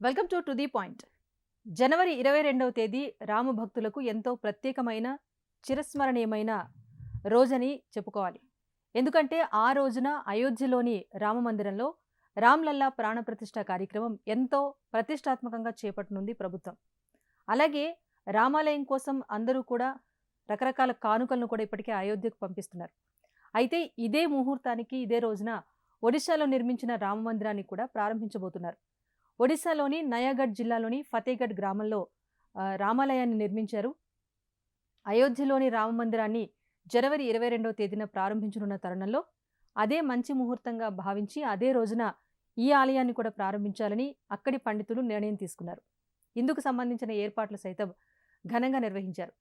Welcome to the point. జనవరి 22వ తేదీ రామ భక్తులకు ఎంతో ప్రత్యేకమైన, చిరస్మరణీయమైన రోజని చెప్పుకోవాలి. ఎందుకంటే ఆ రోజున అయోధ్యలోని రామ మందిరంలో రామ్‌లల్లా ప్రాణప్రతిష్ఠ కార్యక్రమం ఎంతో ప్రతిష్టాత్మకంగా చేపట్టనుంది ప్రభుత్వం. అలాగే రామాలయం కోసం అందరూ కూడా రకరకాల కానుకలను కూడా ఇప్పటికే అయోధ్యకు పంపిస్తున్నారు. అయితే ఇదే ముహూర్తానికి, ఇదే రోజున ఒడిశాలో నిర్మించిన రామ మందిరాన్ని కూడా ప్రారంభించబోతున్నారు. ఒడిశాలోని నయాగఢ్ జిల్లాలోని ఫతేగఢ్ గ్రామంలో రామాలయాన్ని నిర్మించారు. అయోధ్యలోని రామ మందిరాన్ని జనవరి 22వ తేదీన ప్రారంభించనున్న తరుణంలో అదే మంచి ముహూర్తంగా భావించి అదే రోజున ఈ ఆలయాన్ని కూడా ప్రారంభించాలని అక్కడి పండితులు నిర్ణయం తీసుకున్నారు. ఇందుకు సంబంధించిన ఏర్పాట్లు సైతం ఘనంగా నిర్వహించారు.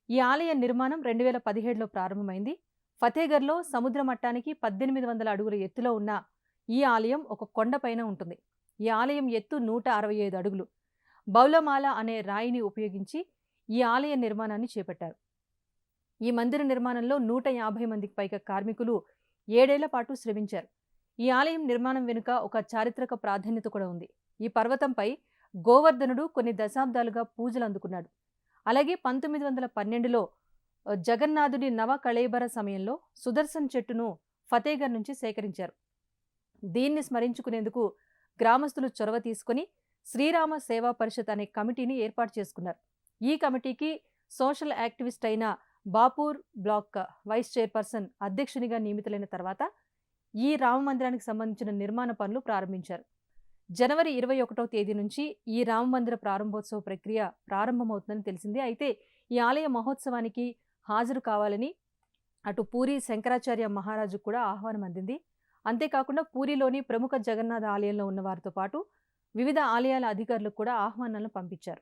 ఈ ఆలయ నిర్మాణం 2017లో ప్రారంభమైంది. ఫతేగఢ్లో సముద్ర మట్టానికి 1800 అడుగుల ఎత్తులో ఉన్న ఈ ఆలయం ఒక కొండపైన ఉంటుంది. ఈ ఆలయం ఎత్తు 165 అడుగులు. బౌలమాల అనే రాయిని ఉపయోగించి ఈ ఆలయ నిర్మాణాన్ని చేపట్టారు. ఈ మందిర నిర్మాణంలో 150 మందికి పైగా కార్మికులు 7 ఏళ్ల పాటు శ్రమించారు. ఈ ఆలయం నిర్మాణం వెనుక ఒక చారిత్రక ప్రాధాన్యత కూడా ఉంది. ఈ పర్వతంపై గోవర్ధనుడు కొన్ని దశాబ్దాలుగా పూజలు అందుకున్నాడు. అలాగే 1912లో జగన్నాథుడి నవ కళేబర సమయంలో సుదర్శన్ చెట్టును ఫతేగఢ్ నుంచి సేకరించారు. దీన్ని స్మరించుకునేందుకు గ్రామస్తులు చొరవ తీసుకుని శ్రీరామ సేవా పరిషత్ అనే కమిటీని ఏర్పాటు చేసుకున్నారు. ఈ కమిటీకి సోషల్ యాక్టివిస్ట్ అయిన బాపూర్ బ్లాక్ వైస్ చైర్పర్సన్ అధ్యక్షునిగా నియమితులైన తర్వాత ఈ రామ మందిరానికి సంబంధించిన నిర్మాణ పనులు ప్రారంభించారు. జనవరి 21వ తేదీ నుంచి ఈ రామ మందిర ప్రారంభోత్సవ ప్రక్రియ ప్రారంభమవుతుందని తెలిసింది. అయితే ఈ ఆలయ మహోత్సవానికి హాజరు కావాలని అటు పూరి శంకరాచార్య మహారాజు కూడా ఆహ్వానం అందింది. అంతేకాకుండా పూరిలోని ప్రముఖ జగన్నాథ ఆలయంలో ఉన్న వారితో పాటు వివిధ ఆలయాల అధికారులకు కూడా ఆహ్వానాలను పంపించారు.